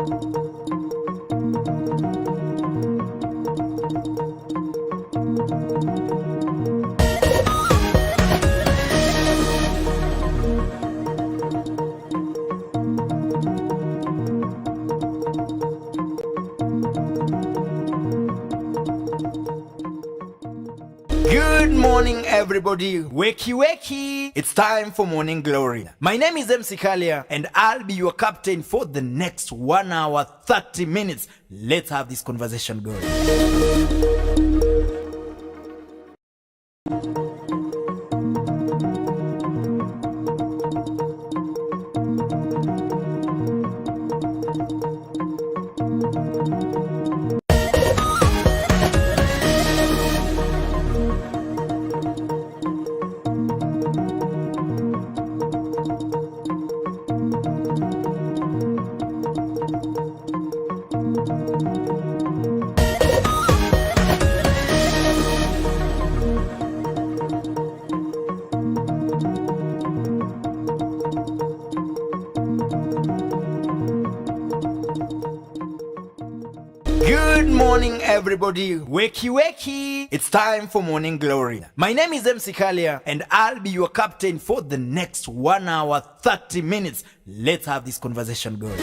Good morning, everybody. Wakey, wakey. It's time for Morning Glory. My name is MC Kalia, and I'll be your captain for the next 1 hour, 30 minutes. Let's have this conversation going. Good morning, everybody. Wakey, wakey. It's time for Morning Glory. My name is MC Kalia, and I'll be your captain for the next 1 hour, 30 minutes. Let's have this conversation going.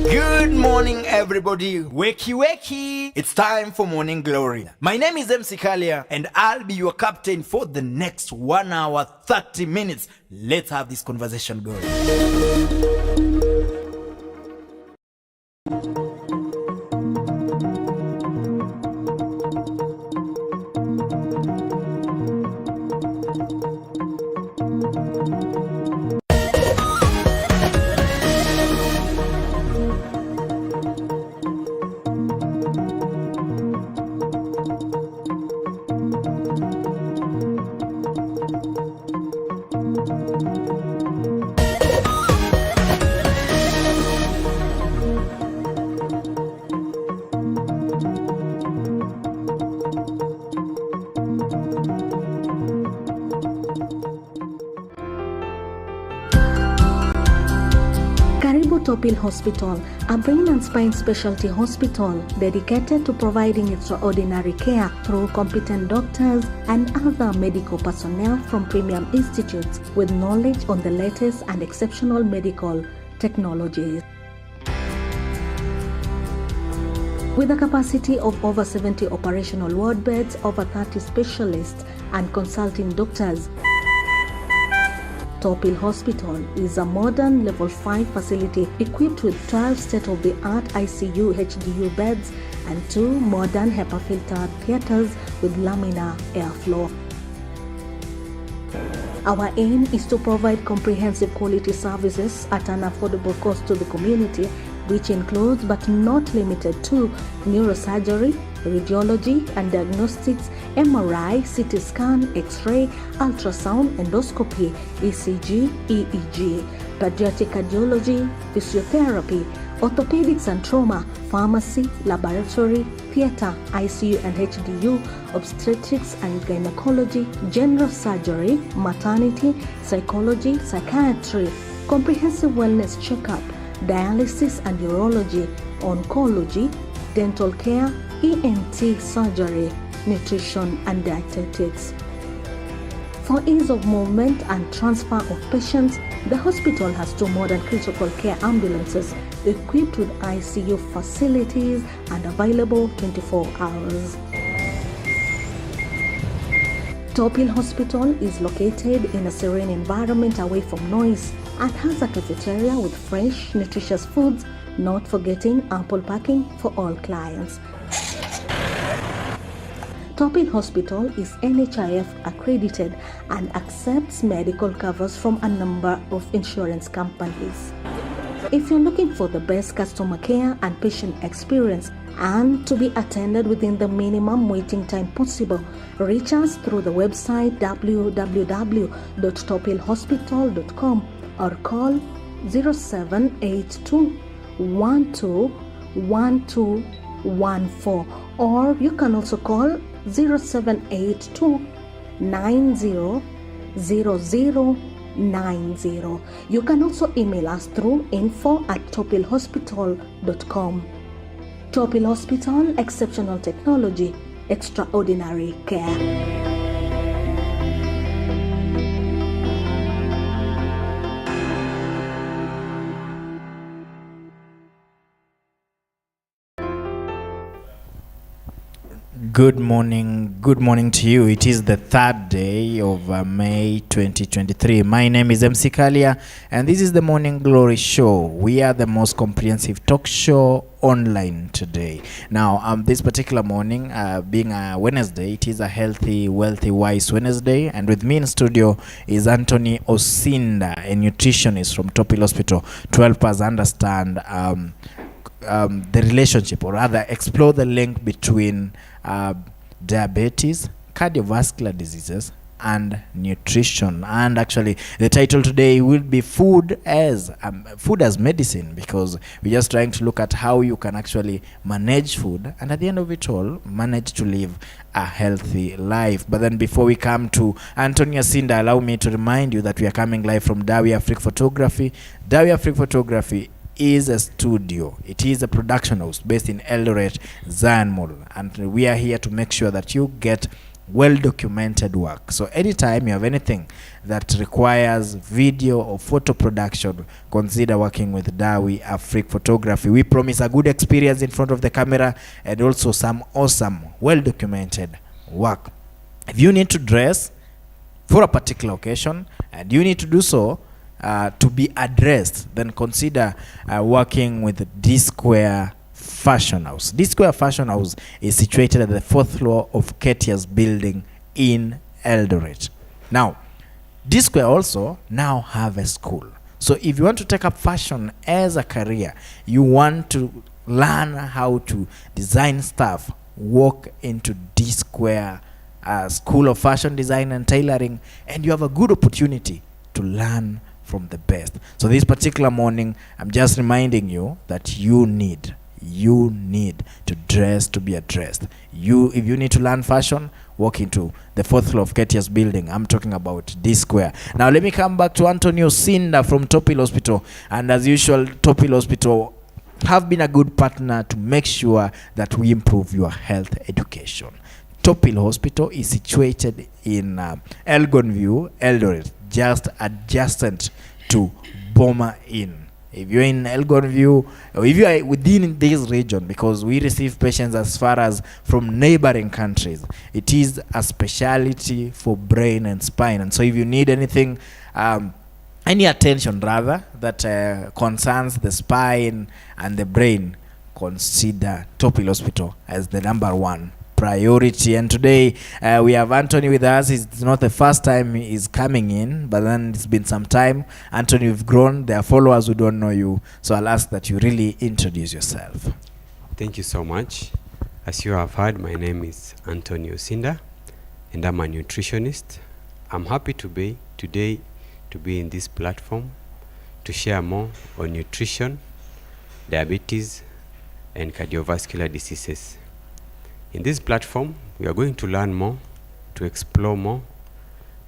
Good morning, everybody. Wakey, wakey. It's time for Morning Glory. My name is MC Kalia, and I'll be your captain for the next 1 hour, 30 minutes. Let's have this conversation going. Karibu Tophill Hospital, a brain and spine specialty hospital dedicated to providing extraordinary care through competent doctors and other medical personnel from premium institutes with knowledge on the latest and exceptional medical technologies. With a capacity of over 70 operational ward beds, over 30 specialists and consulting doctors, Tophill Hospital is a modern level 5 facility equipped with 12 state-of-the-art ICU HDU beds and 2 modern HEPA-filtered theaters with laminar airflow. Our aim is to provide comprehensive quality services at an affordable cost to the community, which includes but not limited to neurosurgery, radiology and diagnostics, MRI, CT scan, X-ray, ultrasound, endoscopy, ECG, EEG, pediatric cardiology, physiotherapy, orthopedics and trauma, pharmacy, laboratory, theater, ICU and HDU, obstetrics and gynecology, general surgery, maternity, psychology, psychiatry, comprehensive wellness checkup, dialysis and urology, oncology, dental care, ENT surgery, nutrition and dietetics. For ease of movement and transfer of patients, the hospital has 2 modern critical care ambulances equipped with ICU facilities and available 24 hours. Tophill Hospital is located in a serene environment away from noise and has a cafeteria with fresh, nutritious foods, not forgetting ample parking for all clients. Tophill Hospital is NHIF accredited and accepts medical covers from a number of insurance companies. If you're looking for the best customer care and patient experience and to be attended within the minimum waiting time possible, reach us through the website www.tophillhospital.com or call 0782 121214, or you can also call 0782 900090. You can also email us through info@tophillhospital.com. Tophill Hospital, exceptional technology, extraordinary care. Good morning to you. It is the third day of May 2023. My name is MC Kalia and this is the Morning Glory Show. We are the most comprehensive talk show online today. Now, this particular morning, being a Wednesday, it is a healthy, wealthy, wise Wednesday. And with me in studio is Antony Osinda, a nutritionist from Tophill Hospital, to help us understand the relationship, or rather explore the link between diabetes, cardiovascular diseases, and nutrition. And actually the title today will be food as medicine, because we're just trying to look at how you can actually manage food and at the end of it all manage to live a healthy life. But then before we come to Antony Osinda, allow me to remind you that we are coming live from Dawi Afrique Photography. Dawi Afrique Photography is a studio. It is a production house based in Eldoret, Zion Mall, and we are here to make sure that you get well-documented work. So anytime you have anything that requires video or photo production, consider working with Dawi Afrique Photography. We promise a good experience in front of the camera and also some awesome, well-documented work. If you need to dress for a particular occasion and you need to do so to be addressed, then consider working with D-Square Fashion House. D-Square Fashion House is situated at the 4th floor of Ketia's building in Eldoret. Now, D-Square also now have a school. So if you want to take up fashion as a career, you want to learn how to design stuff, walk into D-Square School of Fashion Design and Tailoring, and you have a good opportunity to learn from the best. So this particular morning, I'm just reminding you that you need to dress to be addressed. If you need to learn fashion, walk into the 4th floor of Ketia's building. I'm talking about D-Square. Now let me come back to Antony Osinda from Tophill Hospital. And as usual, Tophill Hospital have been a good partner to make sure that we improve your health education. Tophill Hospital is situated in Elgonview, Eldoret, just adjacent to Boma Inn. If you're in Elgonview, or if you are within this region, because we receive patients as far as from neighboring countries, it is a specialty for brain and spine. And so if you need anything, any attention rather, that concerns the spine and the brain, consider Tophill Hospital as the #1 priority. And today we have Antony with us. It's not the first time he's coming in, but then it's been some time. Antony, you've grown. There are followers who don't know you, so I'll ask that you really introduce yourself. Thank you so much. As you have heard, my name is Antony Osinda and I'm a nutritionist. I'm happy today to be in this platform to share more on nutrition, diabetes and cardiovascular diseases. In this platform, we are going to learn more, to explore more,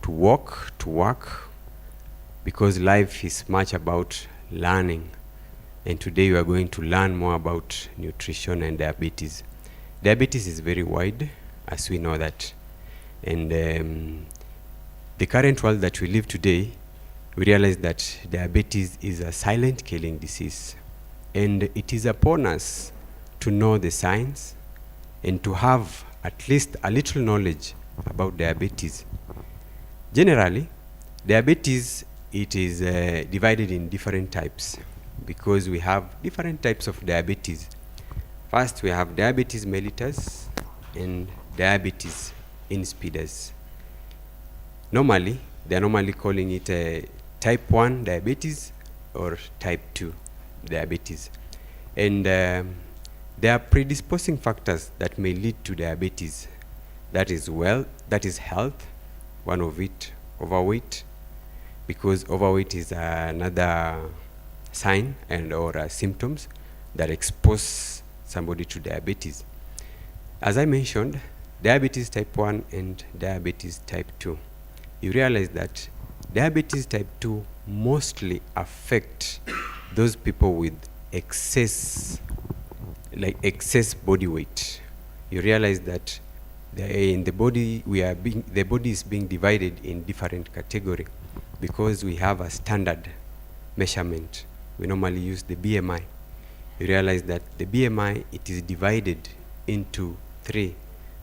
to walk, to work, because life is much about learning. And today we are going to learn more about nutrition and diabetes. Diabetes is very wide, as we know that. And the current world that we live today, we realize that diabetes is a silent killing disease. And it is upon us to know the science and to have at least a little knowledge about diabetes. Generally, diabetes, it is divided in different types. because we have different types of diabetes. First, we have diabetes mellitus and diabetes insipidus. Normally, they are normally calling it a type 1 diabetes or type 2 diabetes. And there are predisposing factors that may lead to diabetes. That is health, one of it, overweight, because overweight is another sign and or symptoms that expose somebody to diabetes. As I mentioned, diabetes type 1 and diabetes type 2. You realize that diabetes type 2 mostly affect those people with excess body weight. You realize that in the body the body is being divided in different category because we have a standard measurement. We normally use the BMI. You realize that the BMI, it is divided into 3.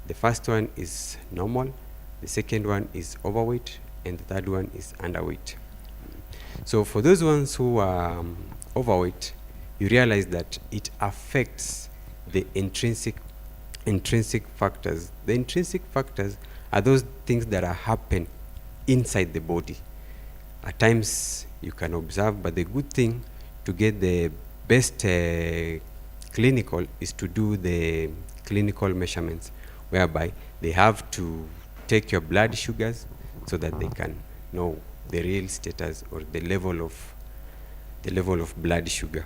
The first one is normal, the second one is overweight, and the third one is underweight. So for those ones who are overweight, you realize that it affects the intrinsic factors. The intrinsic factors are those things that are happen inside the body. At times you can observe, but the good thing to get the best clinical is to do the clinical measurements, whereby they have to take your blood sugars so that they can know the real status or the level of blood sugar.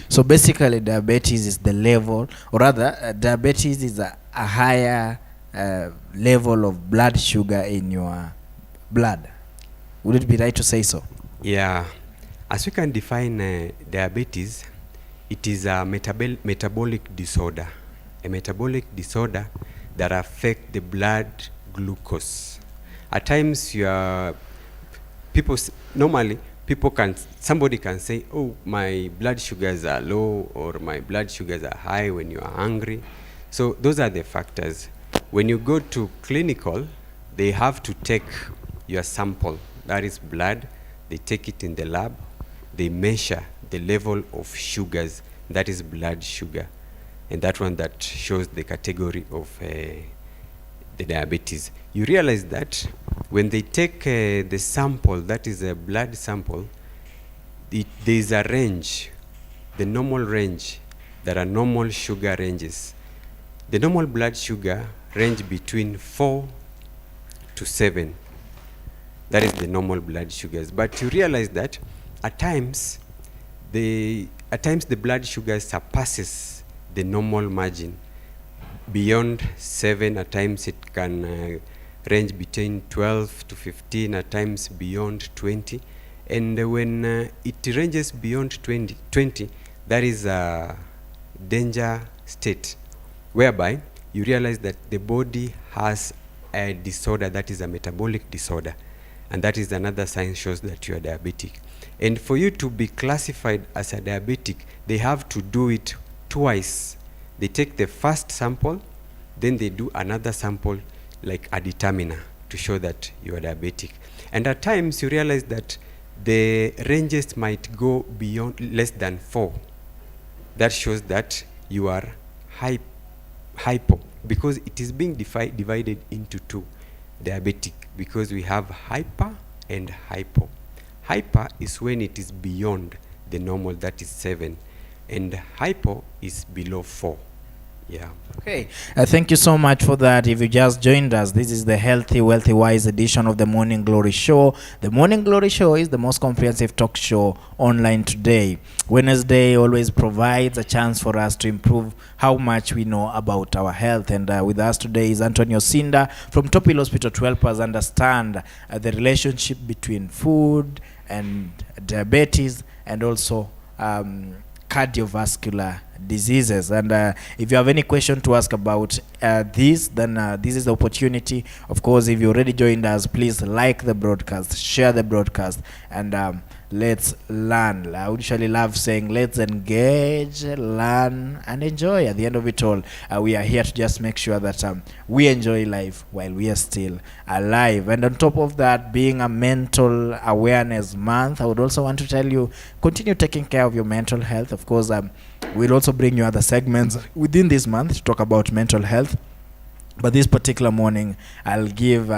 So basically diabetes is the level, or rather diabetes is a higher level of blood sugar in your blood. Would it be right to say so? Yeah, as we can define diabetes, it is a metabolic disorder. A metabolic disorder that affect the blood glucose. At times somebody can say, oh, my blood sugars are low or my blood sugars are high when you are hungry. So those are the factors. When you go to clinical, they have to take your sample, that is blood, they take it in the lab, they measure the level of sugars, that is blood sugar, and that one that shows the category of the diabetes. You realize that when they take the sample, that is a blood sample, there is a range, the normal range. There are normal sugar ranges. The normal blood sugar range between 4 to 7. That is the normal blood sugars. But you realize that at times the blood sugar surpasses the normal margin. Beyond 7, at times it can range between 12 to 15, at times beyond 20. And when it ranges beyond 20, that is a danger state, whereby you realize that the body has a disorder that is a metabolic disorder, and that is another sign shows that you are diabetic. And for you to be classified as a diabetic, they have to do it twice. They take the first sample, then they do another sample like a determiner to show that you are diabetic. And at times you realize that the ranges might go beyond less than 4. That shows that you are hypo, because it is being divided into 2, diabetic, because we have hyper and hypo. Hyper is when it is beyond the normal, that is 7, and hypo is below 4. Yeah. Okay. Thank you so much for that. If you just joined us, this is the Healthy, Wealthy, Wise edition of the Morning Glory Show. The Morning Glory Show is the most comprehensive talk show online today. Wednesday always provides a chance for us to improve how much we know about our health. And with us today is Antony Osinda from Tophill Hospital to help us understand the relationship between food and diabetes and also cardiovascular diseases. And if you have any question to ask about this, then this is the opportunity. Of course, if you already joined us, please like the broadcast, share the broadcast, and let's learn. I usually love saying let's engage, learn, and enjoy. At the end of it all, we are here to just make sure that we enjoy life while we are still alive. And on top of that, being a mental awareness month, I would also want to tell you, continue taking care of your mental health. Of course, we'll also bring you other segments within this month to talk about mental health. But this particular morning, I'll give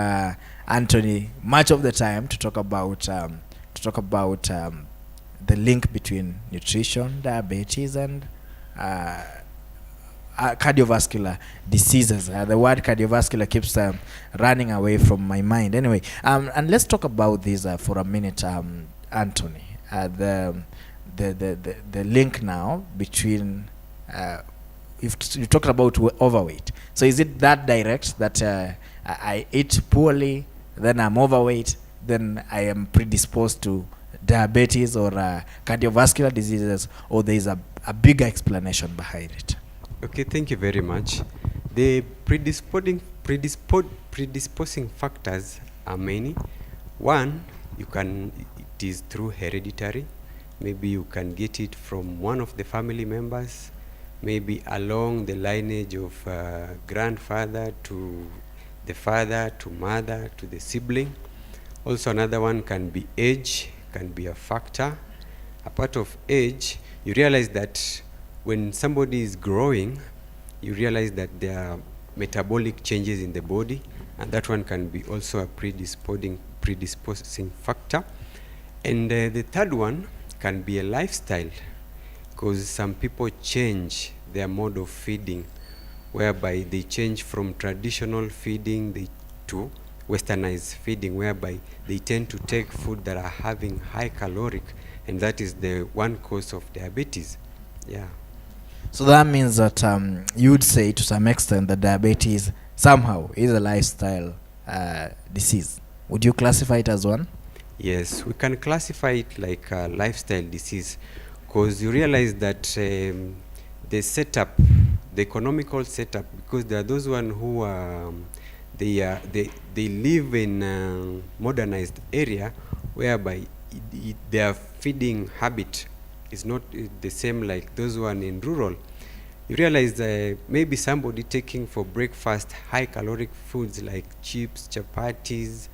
Antony much of the time to talk about the link between nutrition, diabetes, and cardiovascular diseases. The word cardiovascular keeps running away from my mind. Anyway, and let's talk about this for a minute, Antony. The link now between you talked about overweight. So is it that direct that I eat poorly, then I'm overweight, then I am predisposed to diabetes or cardiovascular diseases, or there is a bigger explanation behind it? Okay, thank you very much. The predisposing factors are many. One, it is through hereditary. Maybe you can get it from one of the family members, maybe along the lineage of grandfather to the father to mother to the sibling. Also, another one can be age, can be a factor. A part of age, you realize that when somebody is growing, you realize that there are metabolic changes in the body, and that one can be also a predisposing factor. And the third one can be a lifestyle, because some people change their mode of feeding, whereby they change from traditional feeding to westernized feeding, whereby they tend to take food that are having high caloric, and that is the one cause of diabetes. Yeah. So that means that you would say to some extent that diabetes somehow is a lifestyle disease. Would you classify it as one? Yes, we can classify it like a lifestyle disease, because you realize that the setup, the economical setup, because there are those one who they live in a modernized area, whereby their feeding habit is not the same like those one in rural. You realize maybe somebody taking for breakfast high caloric foods like chips, chapatis,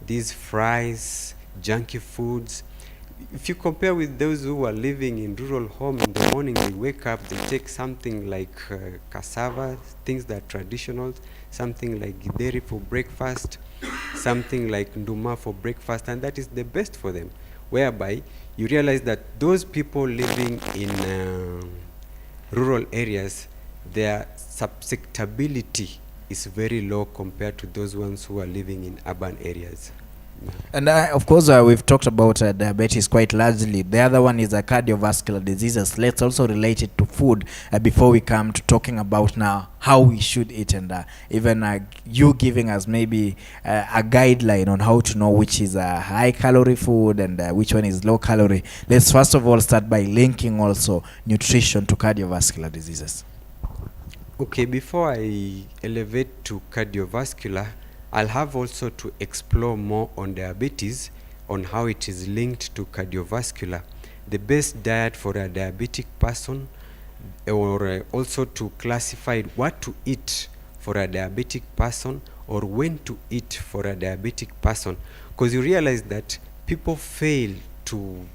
these fries, junky foods. If you compare with those who are living in rural home, in the morning they wake up, they take something like cassava, things that are traditional, something like githeri for breakfast, something like nduma for breakfast, and that is the best for them. Whereby you realize that those people living in rural areas, their susceptibility is very low compared to those ones who are living in urban areas. And of course, we've talked about diabetes quite largely. The other one is cardiovascular diseases. Let's also relate it to food before we come to talking about now how we should eat, and even you giving us maybe a guideline on how to know which is a high calorie food and which one is low calorie. Let's first of all start by linking also nutrition to cardiovascular diseases. Okay, before I elevate to cardiovascular, I'll have also to explore more on diabetes, on how it is linked to cardiovascular, the best diet for a diabetic person, or also to classify what to eat for a diabetic person or when to eat for a diabetic person. Because you realize that people fail to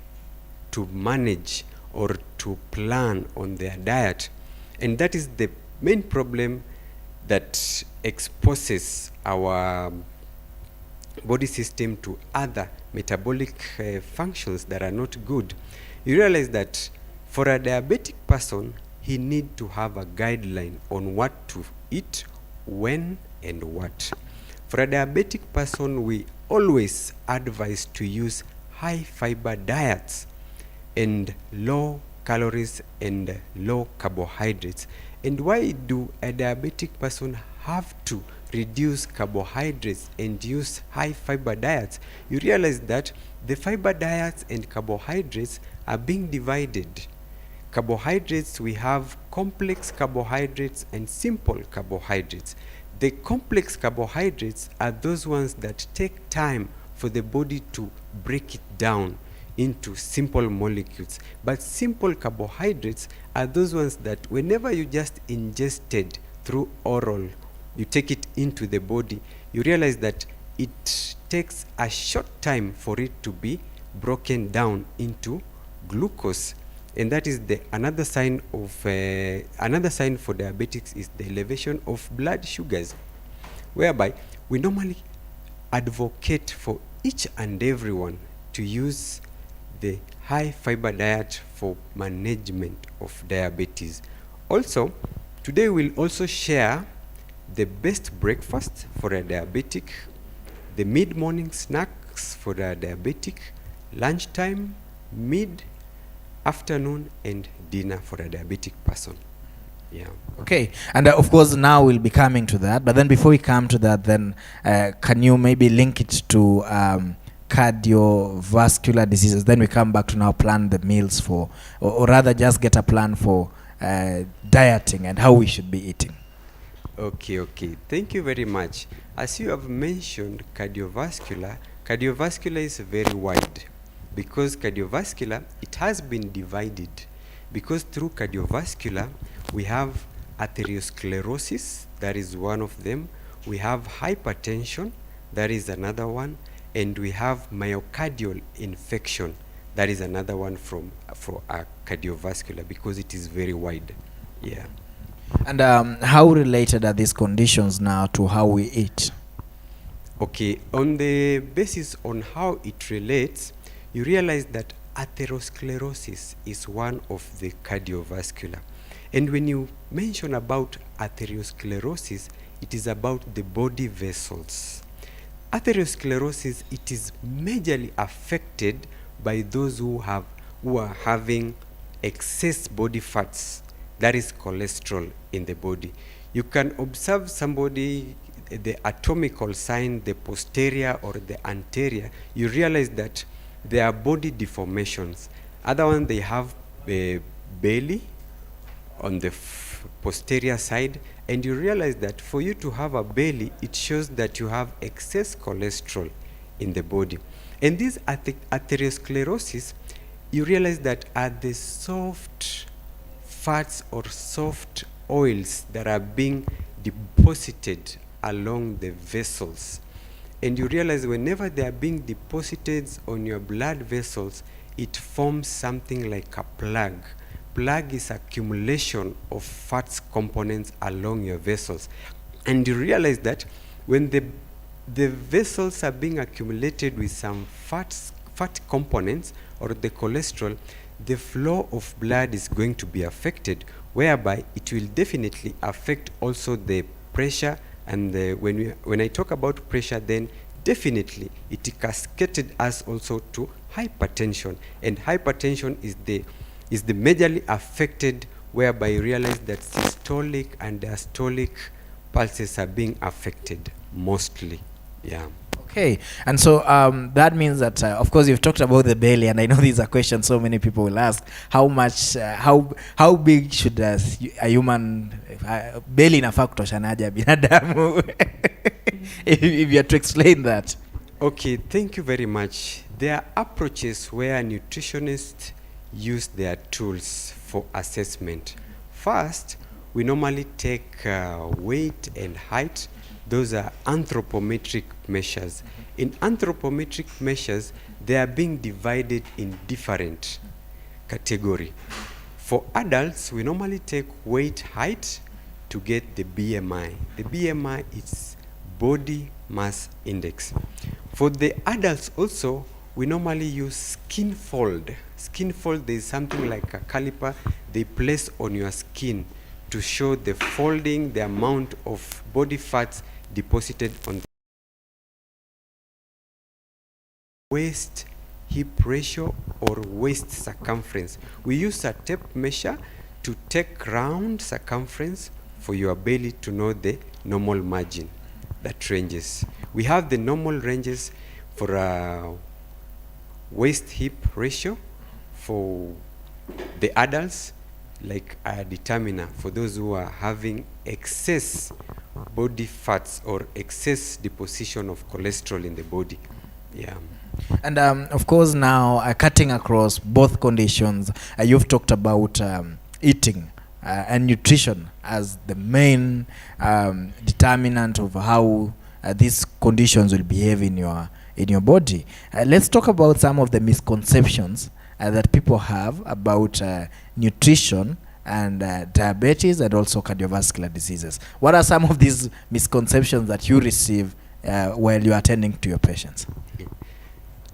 manage or to plan on their diet, and that is the main problem that exposes our body system to other metabolic functions that are not good. You realize that for a diabetic person, he need to have a guideline on what to eat, when, and what. For a diabetic person, we always advise to use high fiber diets and low calories and low carbohydrates. And why do a diabetic person have to reduce carbohydrates and use high fiber diets? You realize that the fiber diets and carbohydrates are being divided. Carbohydrates, we have complex carbohydrates and simple carbohydrates. The complex carbohydrates are those ones that take time for the body to break it down. into simple molecules. But simple carbohydrates are those ones that whenever you just ingested through oral, you take it into the body, you realize that it takes a short time for it to be broken down into glucose. And that is another sign for diabetics is the elevation of blood sugars, whereby we normally advocate for each and everyone to use the high fiber diet for management of diabetes. Also, today we'll also share the best breakfast for a diabetic, the mid-morning snacks for a diabetic, lunchtime, mid, afternoon, and dinner for a diabetic person. Yeah. Okay, and of course now we'll be coming to that, but then before we come to that, then can you maybe link it to cardiovascular diseases? Then we come back to now plan the meals for, or rather just get a plan for dieting and how we should be eating. Okay, thank you very much. As you have mentioned, cardiovascular is very wide, because cardiovascular, it has been divided, because through cardiovascular we have atherosclerosis, that is one of them, we have hypertension, that is another one, and we have myocardial infection, that is another one for cardiovascular, because it is very wide. Yeah. And how related are these conditions now to how we eat? Okay, on the basis on how it relates, you realize that atherosclerosis is one of the cardiovascular. And when you mention about atherosclerosis, it is about the body vessels. Atherosclerosis, it is majorly affected by those who are having excess body fats, that is cholesterol in the body. You can observe somebody, the atomical sign, the posterior or the anterior, you realize that there are body deformations. Other one, they have a belly on the posterior side, and you realize that for you to have a belly, it shows that you have excess cholesterol in the body. And this atherosclerosis, you realize that are the soft fats or soft oils that are being deposited along the vessels. And you realize whenever they are being deposited on your blood vessels, it forms something like a plug. Plug is accumulation of fats components along your vessels. And you realize that when the vessels are being accumulated with some fat components or the cholesterol, the flow of blood is going to be affected, whereby it will definitely affect also the pressure. And when I talk about pressure, then definitely it cascaded us also to hypertension. And hypertension is the majorly affected, whereby you realize that systolic and diastolic pulses are being affected mostly. Yeah. Okay, and so that means that of course you've talked about the belly, and I know these are questions so many people will ask. How much, how big should a human belly inafaa kutoshanaje binadamu? If you have to explain that. Okay, thank you very much. There are approaches where nutritionists use their tools for assessment. First, we normally take weight and height. Those are anthropometric measures. In anthropometric measures, they are being divided in different categories. For adults, we normally take weight, height to get the BMI. The BMI is body mass index. For the adults also, we normally use skin fold. Skin fold, there is something like a caliper they place on your skin to show the folding, the amount of body fats deposited on the waist hip ratio or waist circumference. We use a tape measure to take round circumference for your belly to know the normal margin that ranges. We have the normal ranges for a waist hip ratio for the adults, like a determiner for those who are having excess body fats or excess deposition of cholesterol in the body. Yeah. And of course, now cutting across both conditions, you've talked about eating and nutrition as the main determinant of how these conditions will behave in your body. Let's talk about some of the misconceptions that people have about nutrition and diabetes and also cardiovascular diseases. What are some of these misconceptions that you receive while you're attending to your patients?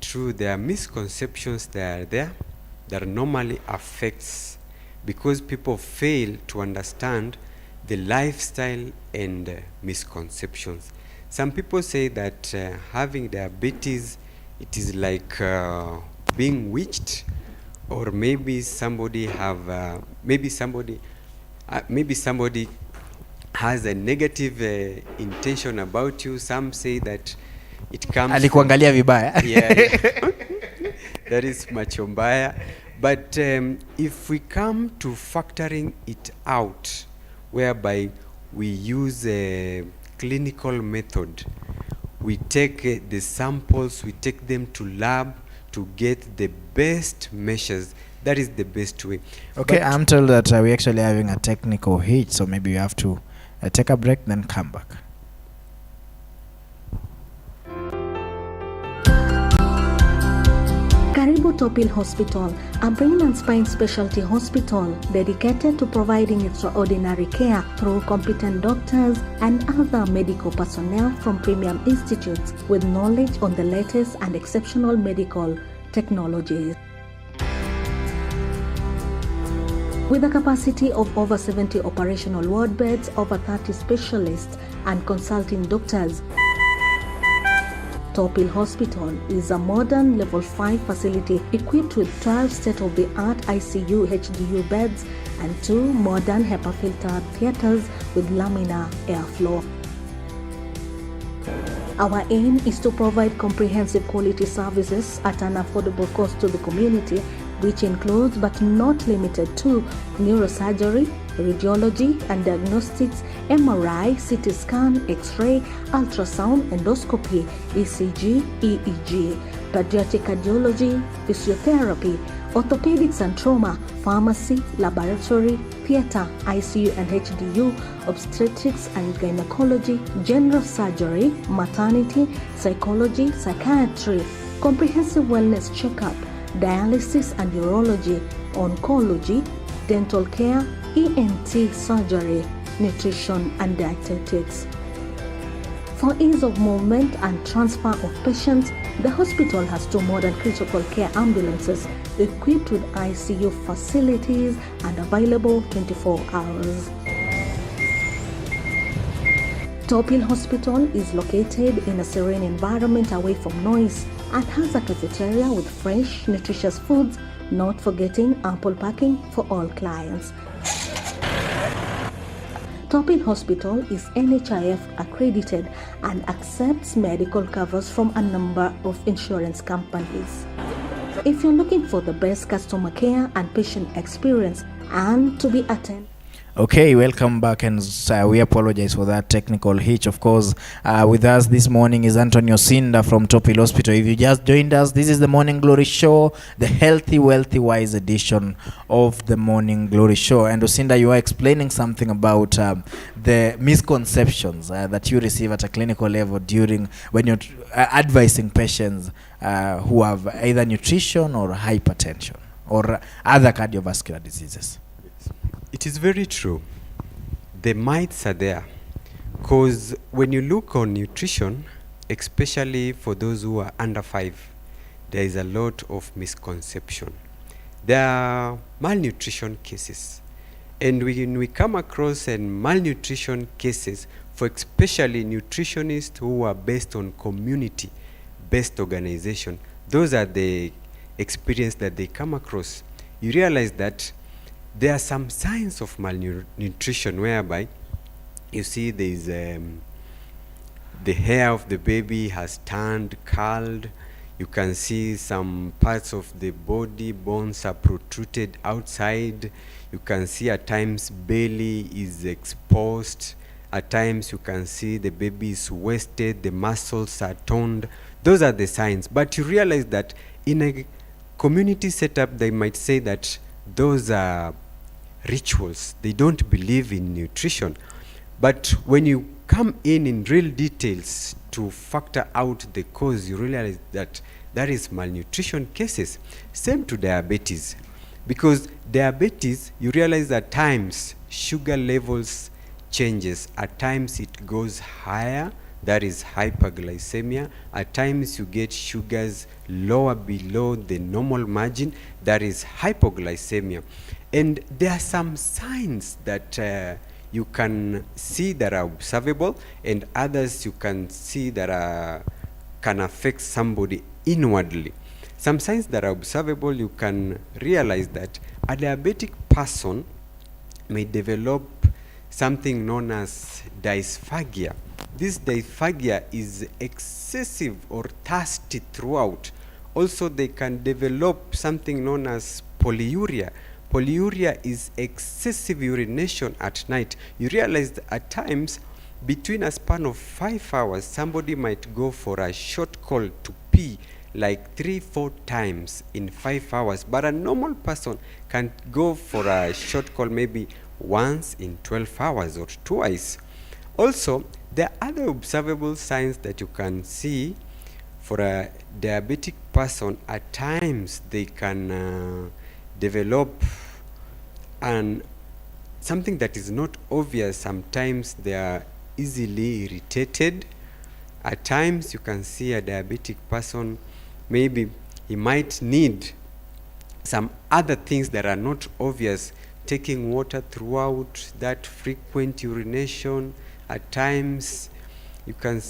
True, there are misconceptions that are there that normally affects because people fail to understand the lifestyle and misconceptions. Some people say that having diabetes, it is like being witched, or maybe somebody have maybe somebody has a negative intention about you. Some say that it comes Alikuangalia vibaya. yeah. That is macho mbaya. But if we come to factoring it out, whereby we use a clinical method, we take the samples, we take them to lab to get the best measures. That is the best way. Okay, But I'm told that we're actually having a technical hitch, so maybe you have to take a break, then come back. Karibu Tophill Hospital, a brain and spine specialty hospital dedicated to providing extraordinary care through competent doctors and other medical personnel from premium institutes with knowledge on the latest and exceptional medical technologies. With a capacity of over 70 operational ward beds, over 30 specialists and consulting doctors, Tophill Hospital is a modern level 5 facility equipped with 12 state-of-the-art ICU HDU beds and 2 modern HEPA-filtered theaters with laminar airflow. Our aim is to provide comprehensive quality services at an affordable cost to the community, which includes but not limited to neurosurgery, radiology and diagnostics, MRI, CT scan, X-ray, ultrasound, endoscopy, ECG, EEG, pediatric cardiology, physiotherapy, orthopedics and trauma, pharmacy, laboratory, theater, ICU and HDU, obstetrics and gynecology, general surgery, maternity, psychology, psychiatry, comprehensive wellness checkup, dialysis and urology, oncology, dental care, ENT surgery, nutrition and dietetics. For ease of movement and transfer of patients, the hospital has 2 modern critical care ambulances equipped with ICU facilities and available 24 hours. Tophill Hospital is located in a serene environment away from noise and has a cafeteria with fresh, nutritious foods, not forgetting ample parking for all clients. Tophill Hospital is NHIF accredited and accepts medical covers from a number of insurance companies. If you're looking for the best customer care and patient experience and to be attended. Okay, welcome back, and we apologize for that technical hitch. Of course, with us this morning is Antony Osinda from Tophill Hospital. If you just joined us, this is the Morning Glory Show, the healthy, wealthy, wise edition of the Morning Glory Show. And Osinda, you are explaining something about the misconceptions that you receive at a clinical level when you're advising patients who have either nutrition or hypertension or other cardiovascular diseases. it is very true. The myths are there. Because when you look on nutrition, especially for those who are under 5, there is a lot of misconception. There are malnutrition cases. And when we come across malnutrition cases, for especially nutritionists who are based on community-based organization, those are the experience that they come across. You realize that there are some signs of malnutrition whereby you see there is the hair of the baby has turned curled. You can see some parts of the body, bones are protruded outside. You can see at times belly is exposed. At times you can see the baby is wasted, the muscles are toned. Those are the signs. But you realize that in a community setup, they might say that those are rituals. They don't believe in nutrition. But when you come in real details to factor out the cause, you realize that that is malnutrition cases. Same to diabetes. Because diabetes, you realize at times sugar levels changes. At times it goes higher, that is hyperglycemia. At times you get sugars lower below the normal margin, that is hypoglycemia. And there are some signs that you can see that are observable, and others you can see that can affect somebody inwardly. Some signs that are observable, you can realize that a diabetic person may develop something known as dysphagia. This dysphagia is excessive or thirsty throughout. Also, they can develop something known as polyuria. Polyuria is excessive urination at night. You realize that at times, between a span of 5 hours, somebody might go for a short call to pee like 3-4 times in 5 hours, but a normal person can go for a short call maybe once in 12 hours or twice. Also, there are other observable signs that you can see for a diabetic person. At times they can develop something that is not obvious. Sometimes they are easily irritated. At times you can see a diabetic person, maybe he might need some other things that are not obvious, taking water throughout, that frequent urination. At times you can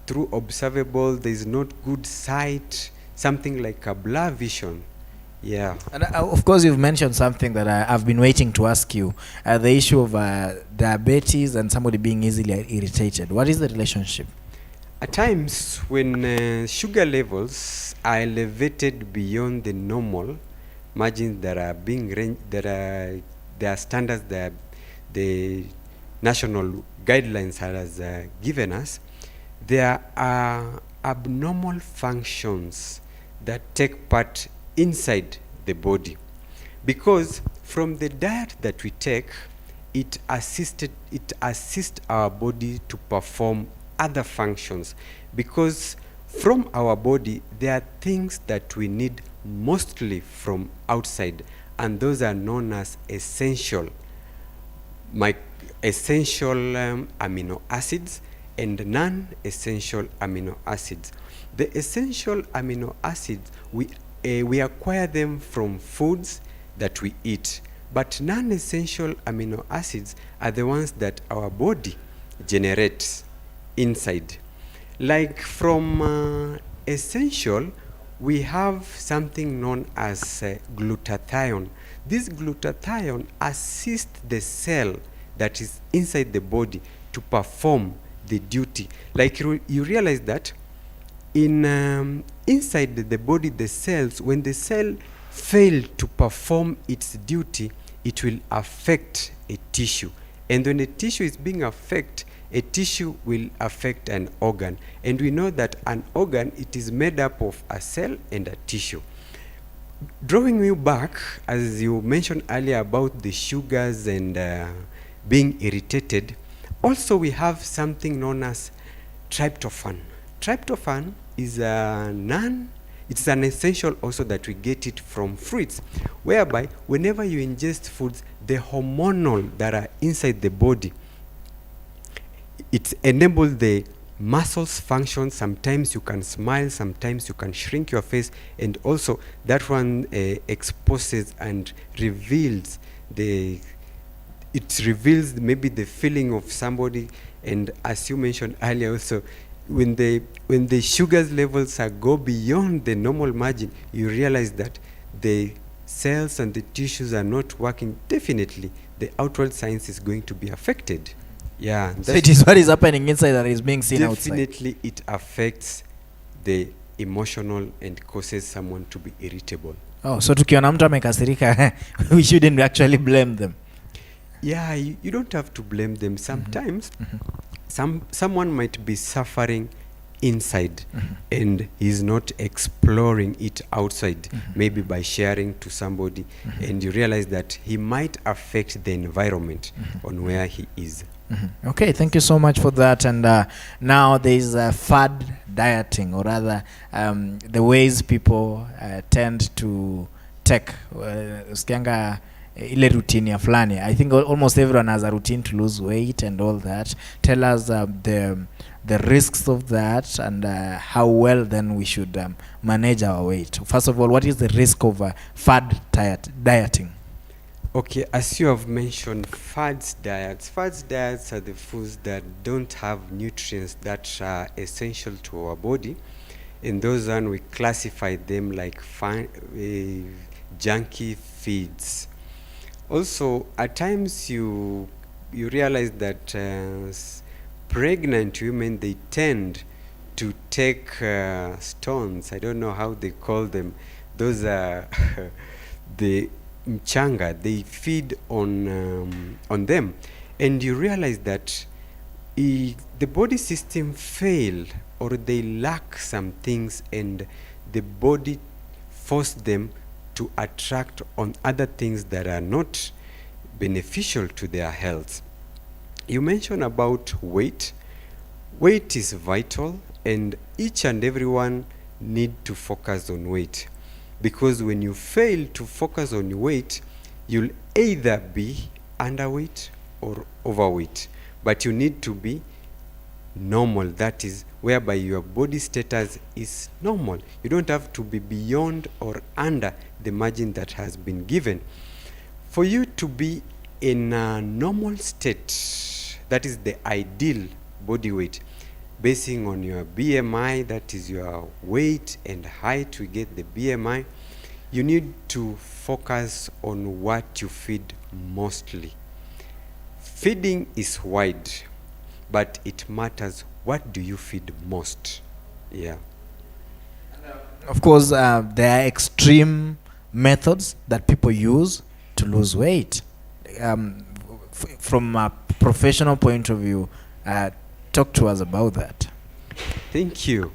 through observable, there is not good sight, something like a blur vision. Yeah. And of course, you've mentioned something that I've been waiting to ask you, the issue of diabetes and somebody being easily irritated. What is the relationship? At times, when sugar levels are elevated beyond the normal margins that are being there are standards that the national guidelines has given us, there are abnormal functions that take part inside the body, because from the diet that we take, it assists our body to perform other functions, because from our body there are things that we need mostly from outside, and those are known as essential amino acids and non-essential amino acids. The essential amino acids, we acquire them from foods that we eat, but non-essential amino acids are the ones that our body generates inside. Like from essential, we have something known as glutathione. This glutathione assists the cell that is inside the body to perform the duty. Like you realize that in inside the body, the cells, when the cell fail to perform its duty, it will affect a tissue. And when a tissue is being affected, a tissue will affect an organ. And we know that an organ, it is made up of a cell and a tissue. Drawing you back, as you mentioned earlier about the sugars and being irritated, also we have something known as tryptophan. Tryptophan is it's an essential also that we get it from fruits, whereby whenever you ingest foods, the hormonal that are inside the body, it enables the muscles function. Sometimes you can smile, sometimes you can shrink your face, and also that one exposes and reveals it reveals maybe the feeling of somebody. And as you mentioned earlier also, when the sugars levels go beyond the normal margin, you realize that the cells and the tissues are not working. Definitely the outward signs is going to be affected. Yeah, so it is what is happening inside that is being seen outside. Definitely it affects the emotional and causes someone to be irritable. Oh, so tukiona mtu amekasirika, we shouldn't actually blame them. Yeah, you don't have to blame them. Sometimes someone might be suffering inside and he's not exploring it outside, maybe by sharing to somebody, and you realize that he might affect the environment on where he is. Okay, thank you so much for that. And now there is fad dieting, or rather the ways people tend to take usikianga ile routine ya fulani. I think almost everyone has a routine to lose weight and all that. Tell us the risks of that, and how well then we should manage our weight. First of all, what is the risk of fad dieting? Okay, as you have mentioned, fads diets are the foods that don't have nutrients that are essential to our body. In those one, we classify them like junky feeds. Also, at times you realize that pregnant women, they tend to take stones. I don't know how they call them. Those are the mchanga. They feed on them, and you realize that the body system fail, or they lack some things, and the body force them to attract on other things that are not beneficial to their health. You mentioned about weight. Weight is vital, and each and everyone need to focus on weight, because when you fail to focus on weight, you'll either be underweight or overweight, but you need to be normal, that is whereby your body status is normal. You don't have to be beyond or under the margin that has been given. For you to be in a normal state, that is the ideal body weight, basing on your BMI, that is your weight and height, we get the BMI. You need to focus on what you feed mostly. Feeding is wide, but it matters what do you feed most. Yeah. Of course, there are extreme methods that people use to lose weight. From a professional point of view, talk to us about that. Thank you.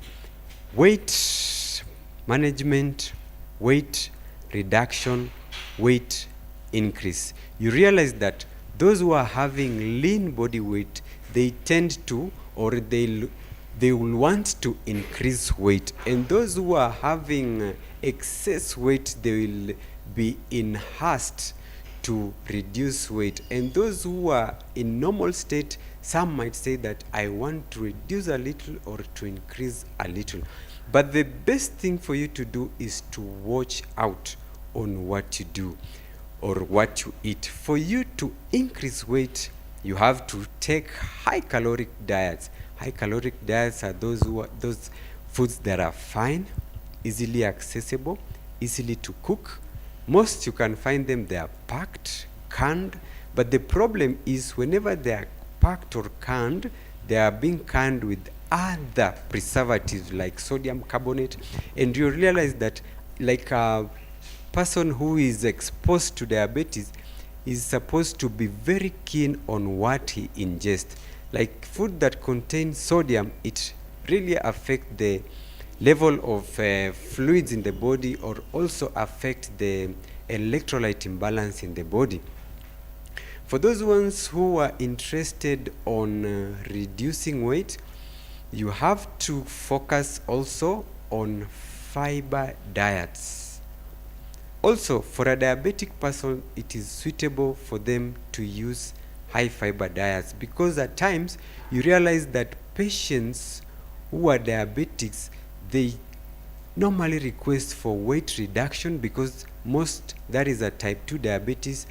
Weight management, weight reduction, weight increase. You realize that those who are having lean body weight, they tend to, or they will want to increase weight, and those who are having excess weight, they will be enhanced to reduce weight. And those who are in normal state, some might say that I want to reduce a little or to increase a little. But the best thing for you to do is to watch out on what you do or what you eat. For you to increase weight, you have to take high caloric diets. High caloric diets are those foods that are fine, easily accessible, easily to cook. Most you can find them, they are packed, canned, but the problem is whenever they are packed or canned, they are being canned with other preservatives like sodium carbonate, and you realize that, like a person who is exposed to diabetes is supposed to be very keen on what he ingests. Like food that contains sodium, it really affects the level of fluids in the body, or also affect the electrolyte imbalance in the body. For those ones who are interested on reducing weight, you have to focus also on fiber diets. Also, for a diabetic person, it is suitable for them to use high fiber diets, because at times you realize that patients who are diabetics, they normally request for weight reduction, because most that is a type 2 diabetes,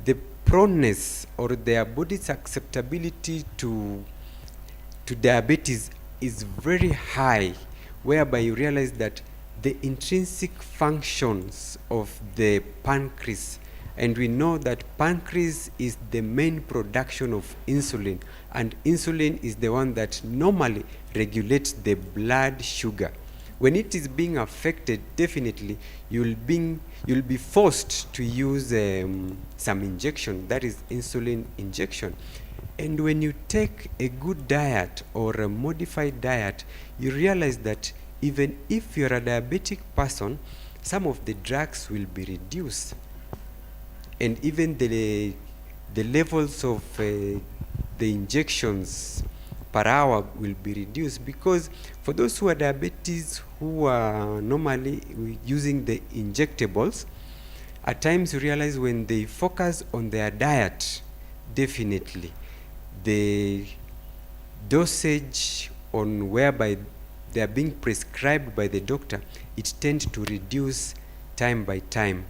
the proneness or their body's acceptability to diabetes is very high, whereby you realize that the intrinsic functions of the pancreas, and we know that pancreas is the main production of insulin, and insulin is the one that normally regulates the blood sugar. When it is being affected, definitely you'll be forced to use some injection, that is insulin injection. And when you take a good diet or a modified diet, you realize that even if you're a diabetic person, some of the drugs will be reduced. And even the levels of the injections per hour will be reduced, because for those who are diabetes who are normally using the injectables, at times you realize when they focus on their diet, definitely the dosage on whereby they are being prescribed by the doctor, it tends to reduce time by time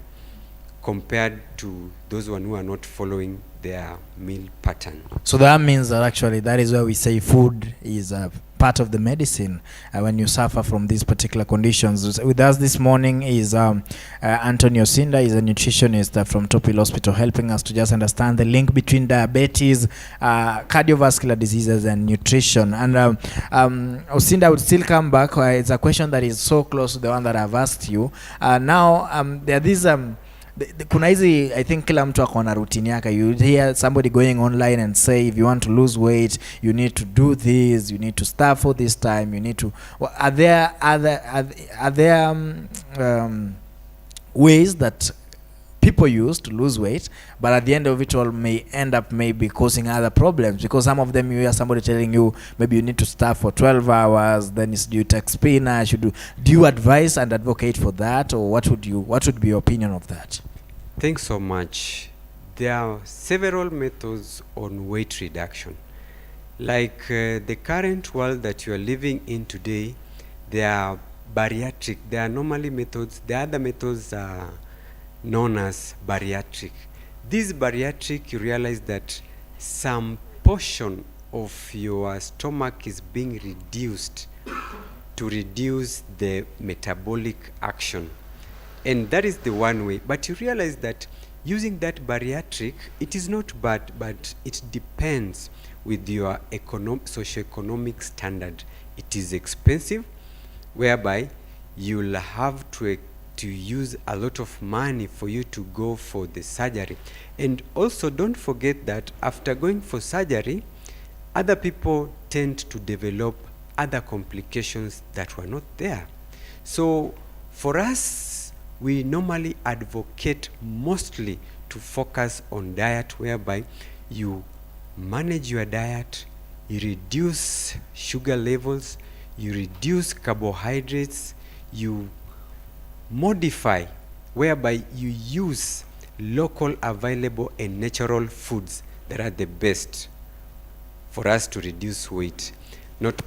compared to those one who are not following their meal pattern. So that means that actually that is where we say food is a part of the medicine when you suffer from these particular conditions. With us this morning is Antony Osinda. Is a nutritionist from Tophill Hospital, helping us to just understand the link between diabetes, cardiovascular diseases, and nutrition. And Osinda, I would still come back. It's a question that is so close to the one that I've asked you. Now there are these kuna hizi, I think kila mtu ako na routine yake. You hear somebody going online and say, if you want to lose weight, you need to do this, you need to start for this time, you need to. Are there ways that people use to lose weight, but at the end of it all may end up maybe causing other problems? Because some of them, you hear somebody telling you maybe you need to start for 12 hours, then you take spinach. Do you advise and advocate for that, or what would be your opinion of that? Thanks so much. There are several methods on weight reduction. Like the current world that you are living in today, there are bariatric. There are normally methods. The other methods are known as bariatric. This bariatric, you realize that some portion of your stomach is being reduced to reduce the metabolic action. And that is the one way. But you realize that using that bariatric, it is not bad, but it depends with your socioeconomic standard. It is expensive, whereby you'll have to use a lot of money for you to go for the surgery. And also don't forget that after going for surgery, other people tend to develop other complications that were not there. So for us, we normally advocate mostly to focus on diet, whereby you manage your diet, you reduce sugar levels, you reduce carbohydrates, you modify, whereby you use local, available, and natural foods that are the best for us to reduce weight. Not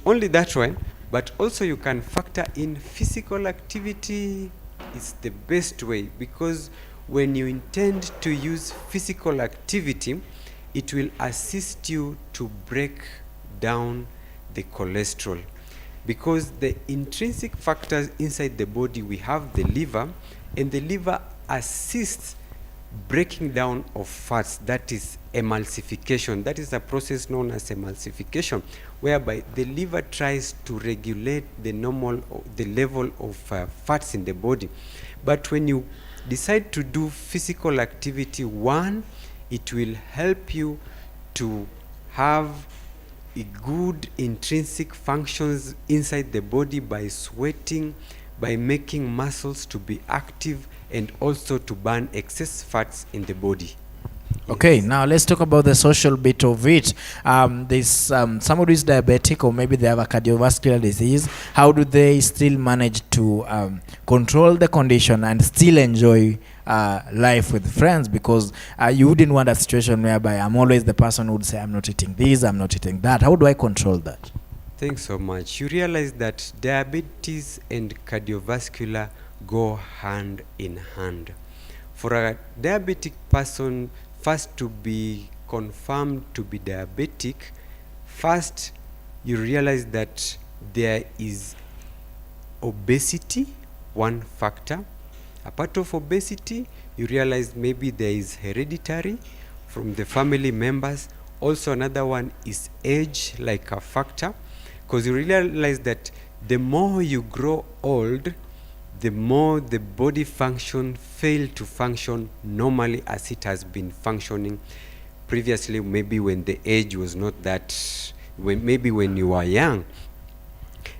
only that one, but also you can factor in physical activity. It's the best way, because when you intend to use physical activity, it will assist you to break down the cholesterol. Because the intrinsic factors inside the body, we have the liver, and the liver assists breaking down of fats. That is emulsification. That is a process known as emulsification, whereby the liver tries to regulate the level of fats in the body. But when you decide to do physical activity, one, it will help you to have a good intrinsic functions inside the body by sweating, by making muscles to be active, and also to burn excess fats in the body. Okay, yes. Now let's talk about the social bit of it. There's somebody who is diabetic, or maybe they have a cardiovascular disease. How do they still manage to control the condition and still enjoy life with friends? Because you wouldn't want a situation whereby I'm always the person who would say, I'm not eating this, I'm not eating that. How do I control that? Thanks so much. You realize that diabetes and cardiovascular go hand in hand. For a diabetic person, first to be confirmed to be diabetic, first you realize that there is obesity, one factor. A part of obesity, you realize maybe there is hereditary from the family members. Also another one is age, like a factor, because you realize that the more you grow old, the more the body fail to function normally as it has been functioning previously, maybe when the age was not that, maybe when you were young.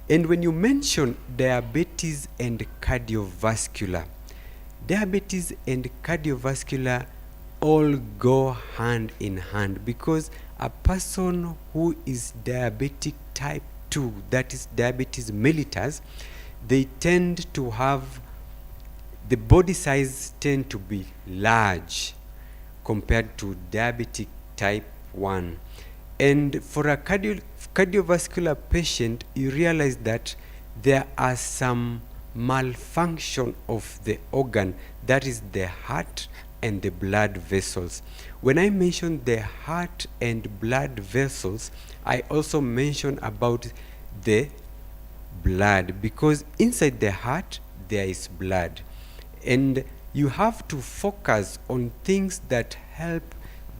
And when you mention diabetes and cardiovascular, diabetes and cardiovascular all go hand in hand, because a person who is diabetic type 2, that is diabetes mellitus, they tend to have, the body size tend to be large compared to diabetic type 1. And for a cardiovascular patient, you realize that there are some malfunction of the organ, that is the heart and the blood vessels. When I mention the heart and blood vessels, I also mention about the blood, because inside the heart there is blood, and you have to focus on things that help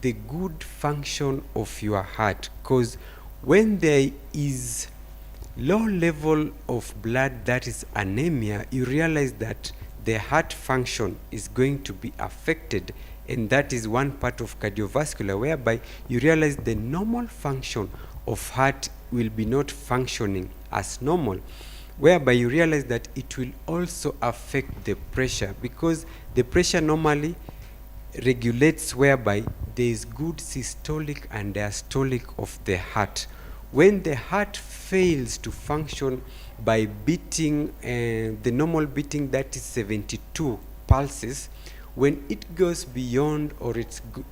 the good function of your heart, because when there is low level of blood, that is anemia, you realize that the heart function is going to be affected, and that is one part of cardiovascular, whereby you realize the normal function of heart will be not functioning as normal, whereby you realize that it will also affect the pressure, because the pressure normally regulates whereby there is good systolic and diastolic of the heart. When the heart fails to function by beating the normal beating, that is 72 pulses, when it goes beyond, or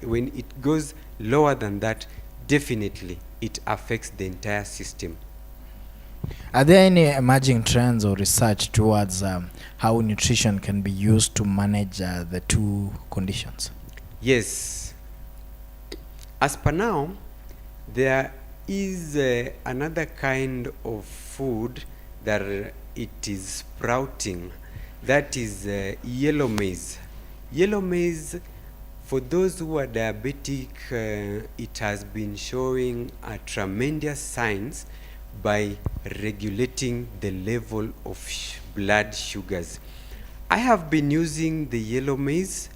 when it goes lower than that, definitely it affects the entire system. Are there any emerging trends or research towards how nutrition can be used to manage the two conditions? Yes. As per now, there is another kind of food that it is sprouting, that is yellow maize. Yellow maize, for those who are diabetic, it has been showing a tremendous signs by regulating the level of blood sugars. I have been using the yellow maize.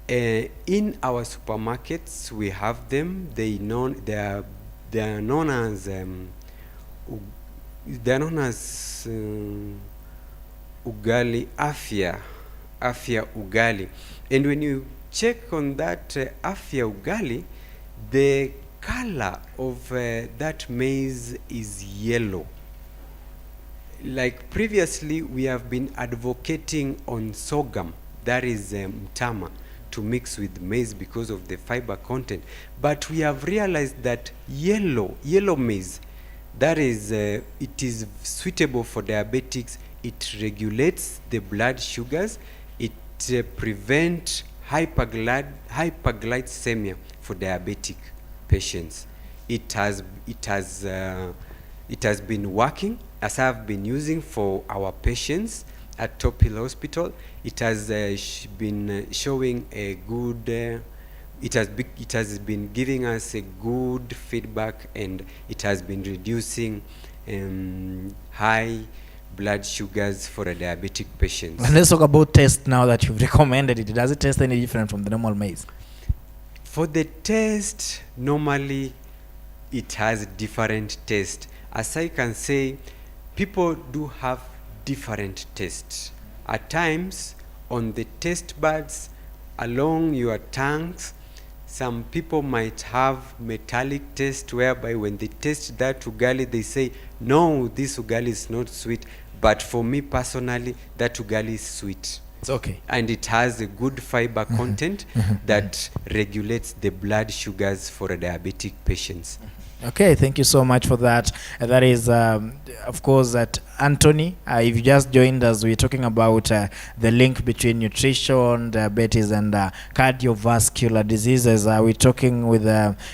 In our supermarkets, we have them. They are known as ugali, afya ugali. And when you check on that afya ugali, the color of that maize is yellow. Like previously, we have been advocating on sorghum, that is mtama, to mix with maize because of the fiber content. But we have realized that yellow maize, that is, it is suitable for diabetics. It regulates the blood sugars. It prevents hyperglycemia for diabetic patients. It has been working, as I have been using for our patients at Tophill Hospital. It has been showing a good, it has been giving us a good feedback, and it has been reducing high blood sugars for a diabetic patient. And let's talk about taste now that you've recommended it. Does it taste any different from the normal maize? For the taste, normally it has different taste. As I can say, people do have different tastes. At times, on the taste buds, along your tongues, some people might have metallic taste, whereby when they taste that ugali, they say, no, this ugali is not sweet. But for me personally, that ugali is sweet. It's okay. And it has a good fiber content that regulates the blood sugars for a diabetic patients. Okay, thank you so much for that. That is, of course, at Antony. If you just joined us, we're talking about the link between nutrition, diabetes, and cardiovascular diseases. We're talking with,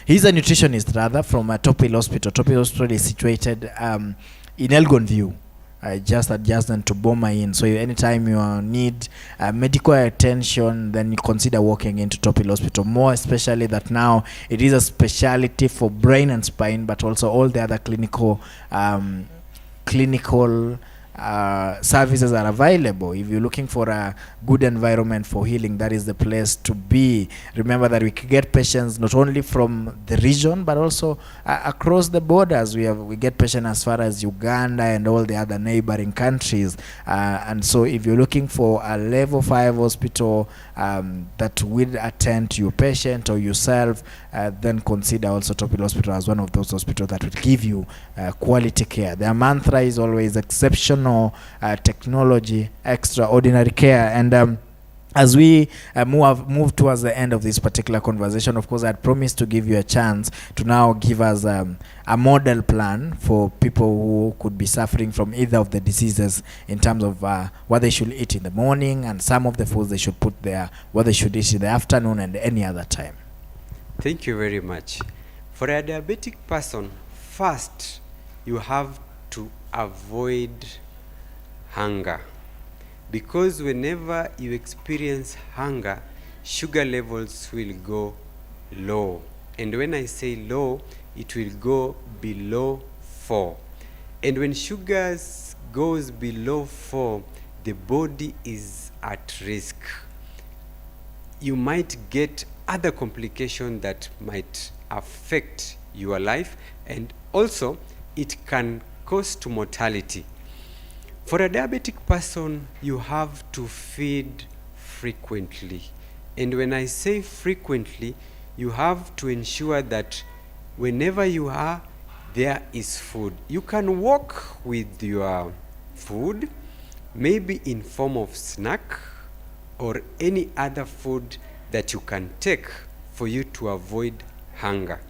he's a nutritionist rather, from Tophill Hospital. Tophill Hospital is situated in Elgon View. Just adjacent to Boma Inn. So anytime you need medical attention, then you consider walking into Tophill Hospital. More especially that now it is a specialty for brain and spine, but also all the other clinical services are available. If you're looking for a good environment for healing, that is the place to be. Remember that we can get patients not only from the region but also across the borders. We get patients as far as Uganda and all the other neighboring countries, and so if you're looking for a level 5 hospital that will attend to your patient or yourself, then consider also Tophill Hospital as one of those hospitals that will give you quality care. Their mantra is always exceptional technology, extraordinary care. And as we move towards the end of this particular conversation, of course, I had promised to give you a chance to now give us a model plan for people who could be suffering from either of the diseases in terms of what they should eat in the morning and some of the foods they should put there, what they should eat in the afternoon and any other time. Thank you very much. For a diabetic person, first you have to avoid hunger, because whenever you experience hunger, sugar levels will go low. And when I say low, it will go below 4. And when sugar goes below 4, the body is at risk. You might get other complications that might affect your life, and also it can cause to mortality. For a diabetic person, you have to feed frequently. And when I say frequently, you have to ensure that whenever you are, there is food. You can walk with your food, maybe in form of snack or any other food that you can take for you to avoid hunger.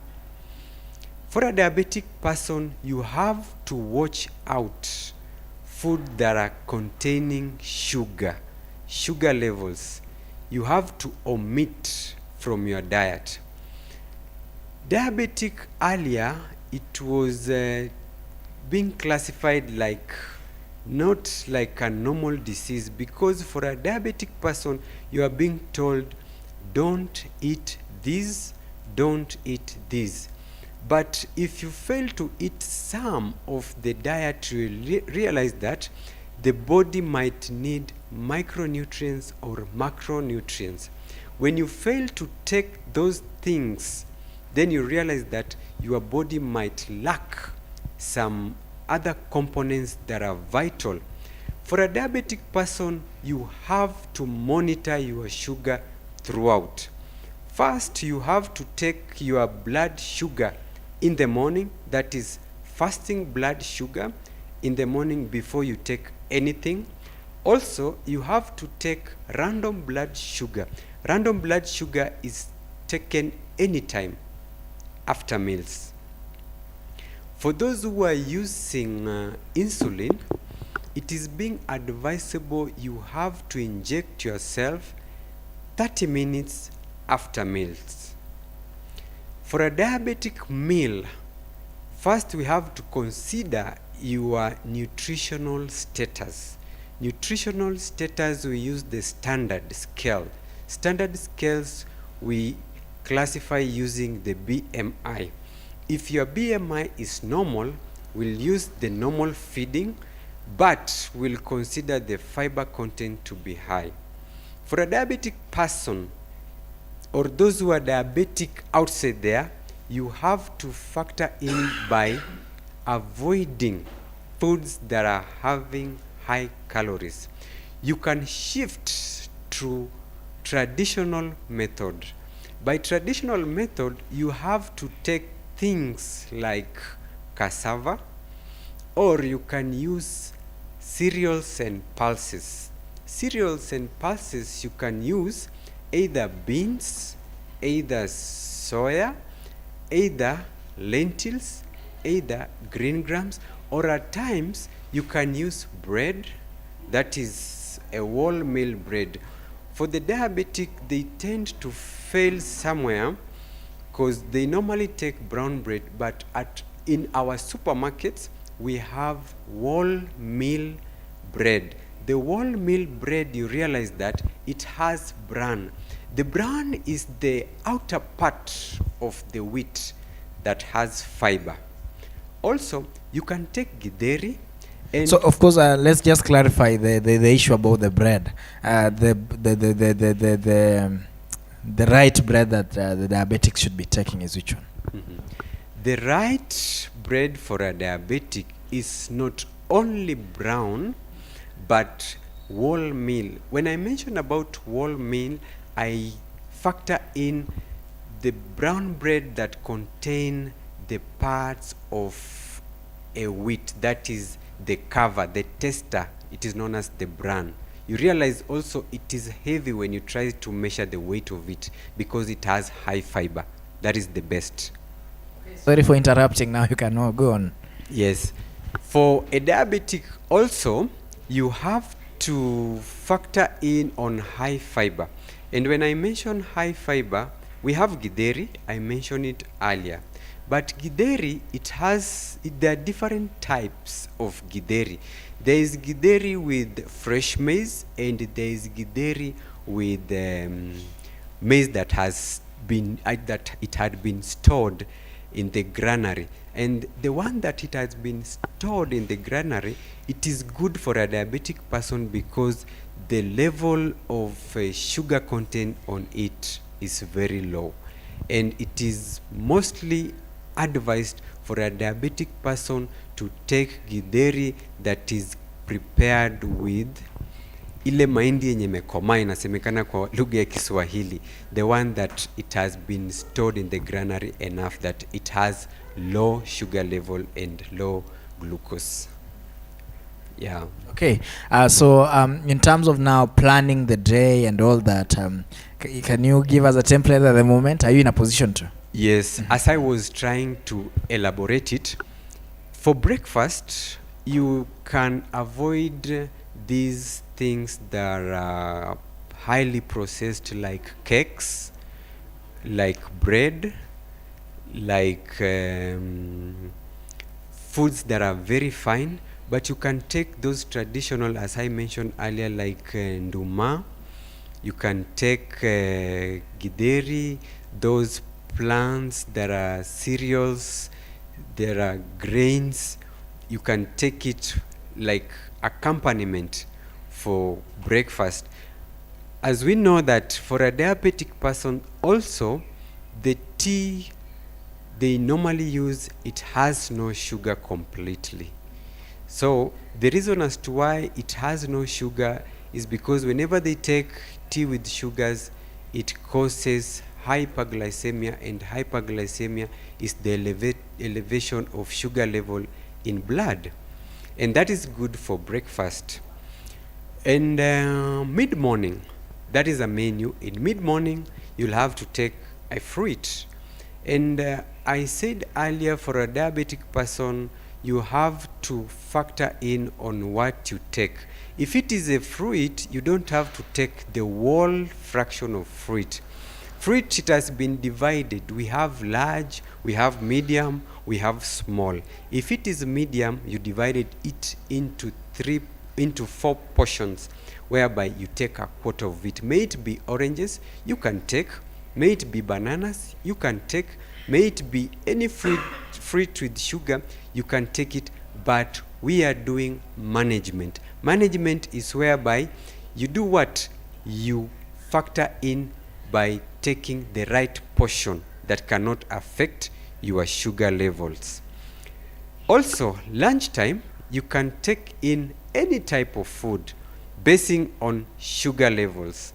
For a diabetic person, you have to watch out food that are containing sugar levels. You have to omit from your diet. Diabetic earlier, it was being classified like not like a normal disease, because for a diabetic person, you are being told, don't eat this, don't eat this. But if you fail to eat some of the diet, you realize that the body might need micronutrients or macronutrients. When you fail to take those things, then you realize that your body might lack some other components that are vital. For a diabetic person, you have to monitor your sugar throughout. First, you have to take your blood sugar in the morning, that is fasting blood sugar in the morning before you take anything. Also, you have to take random blood sugar. Random blood sugar is taken anytime after meals. For those who are using insulin, it is being advisable you have to inject yourself 30 minutes after meals. For a diabetic meal, first we have to consider your nutritional status. Nutritional status, we use the standard scale. Standard scales we classify using the BMI. If your BMI is normal, we'll use the normal feeding, but we'll consider the fiber content to be high. For a diabetic person, or those who are diabetic outside there, you have to factor in by avoiding foods that are having high calories. You can shift to traditional method. By traditional method, you have to take things like cassava, or you can use cereals and pulses. Cereals and pulses, you can use either beans, either soya, either lentils, either green grams, or at times you can use bread, that is a wholemeal bread. For the diabetic, they tend to fail somewhere because they normally take brown bread, but in our supermarkets we have wholemeal bread. The wholemeal bread, you realize that it has bran. The bran is the outer part of the wheat that has fiber. Also, you can take githeri, And So of course, let's just clarify the issue about the bread. The right bread that the diabetics should be taking is which one? Mhm. The right bread for a diabetic is not only brown, but wholemeal. When I mention about wholemeal, I factor in the brown bread that contain the parts of a wheat, that is the cover, the tester. It is known as the bran. You realize also it is heavy when you try to measure the weight of it because it has high fiber. That is the best. Sorry for interrupting. Now you can now go on. Yes. For a diabetic also, you have to factor in on high fiber. And when I mention high fiber, we have githeri. I mentioned it earlier. But githeri, there are different types of githeri. There is githeri with fresh maize, and there is githeri with maize that has been that it had been stored in the granary. And the one that it has been stored in the granary, it is good for a diabetic person because the level of sugar content on it is very low, and it is mostly advised for a diabetic person to take githeri that is prepared with ile mahindi yenye imekomaa, inasemekana kwa lugha ya Kiswahili, the one that it has been stored in the granary enough that it has low sugar level and low glucose. Yeah. Okay. So in terms of now planning the day and all that, can you give us a template at the moment? Are you in a position to? Yes, as I was trying to elaborate it, for breakfast, you can avoid these things that are highly processed, like cakes, like bread, like foods that are very fine, but you can take those traditional, as I mentioned earlier, like nduma. You can take githeri, those plants, there are cereals, there are grains. You can take it like accompaniment for breakfast. As we know that for a diabetic person also, the tea they normally use, it has no sugar completely. So the reason as to why it has no sugar is because whenever they take tea with sugars, it causes hyperglycemia, and hyperglycemia is the elevation of sugar level in blood, and that is good for breakfast. And mid-morning, that is a menu. In mid-morning, you'll have to take a fruit. And I said earlier, for a diabetic person, you have to factor in on what you take. If it is a fruit, you don't have to take the whole fraction of fruit. Fruit, it has been divided. We have large, we have medium, we have small. If it is medium, you divided it into 4 portions, whereby you take a quarter of it. May it be oranges, you can take. May it be bananas, you can take. May it be any fruit with sugar, you can take it. But we are doing management. Management is whereby you do what? You factor in by taking the right portion that cannot affect your sugar levels. Also, lunchtime, you can take in any type of food basing on sugar levels.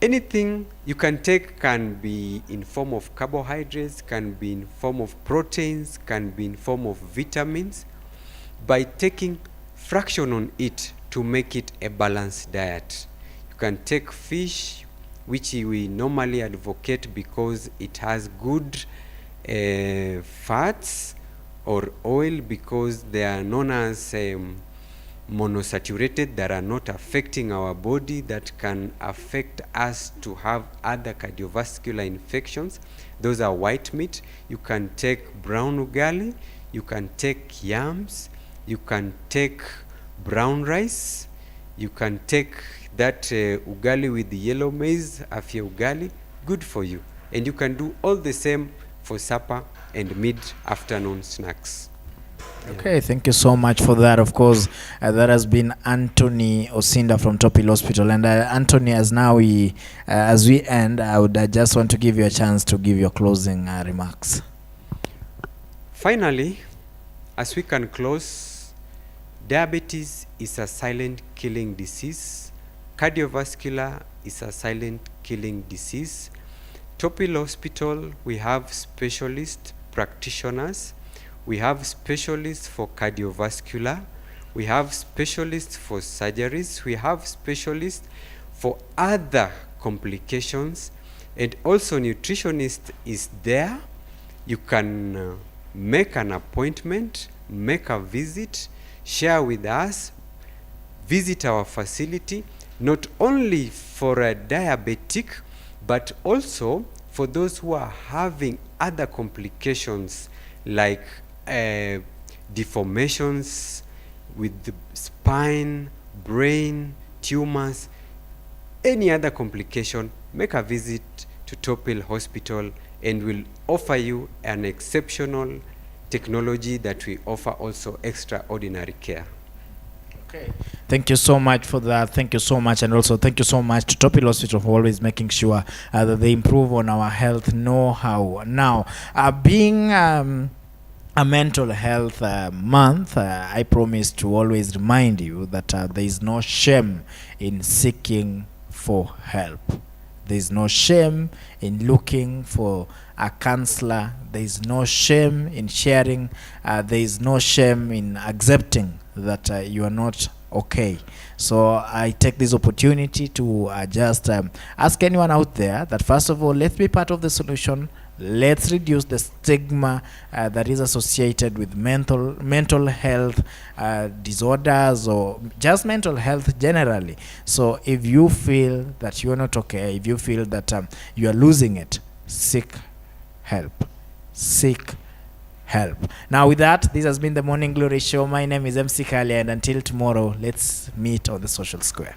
Anything you can take can be in form of carbohydrates, can be in form of proteins, can be in form of vitamins, by taking fraction on it to make it a balanced diet. You can take fish, which we normally advocate because it has good fats, or oil because they are known as monosaturated, that are not affecting our body, that can affect us to have other cardiovascular infections. Those are white meat. You can take brown ugali, you can take yams, you can take brown rice, you can take that ugali with the yellow maize, afya ugali, good for you. And you can do all the same for supper and mid-afternoon snacks. Okay, thank you so much for that. Of course, that has been Antony Osinda from Tophill Hospital. And Antony, as we end, I would just want to give you a chance to give your closing remarks. Finally, as we can close, diabetes is a silent killing disease. Cardiovascular is a silent killing disease. Tophill Hospital, we have specialist practitioners. We have specialists for cardiovascular. We have specialists for surgeries. We have specialists for other complications. And also nutritionist is there. You can make an appointment, make a visit, share with us, visit our facility, not only for a diabetic, but also for those who are having other complications like deformations with the spine, brain, tumors, any other complication. Make a visit to Tophill Hospital and we'll offer you an exceptional technology that we offer also extraordinary care. Okay. Thank you so much for that. Thank you so much. And also thank you so much to Tophill Hospital for always making sure that they improve on our health know-how. Now, being a mental health month, I promise to always remind you that there is no shame in seeking for help. There is no shame in looking for a counselor. There is no shame in sharing. There is no shame in accepting that you are not okay. So I take this opportunity to just ask anyone out there that, first of all, let's be part of the solution. Let's reduce the stigma that is associated with mental health disorders, or just mental health generally. So if you feel that you are not okay, if you feel that you are losing it, seek help. Seek help. Now with that, this has been the Morning Glory Show. My name is MC Kalia, and until tomorrow, let's meet on the social square.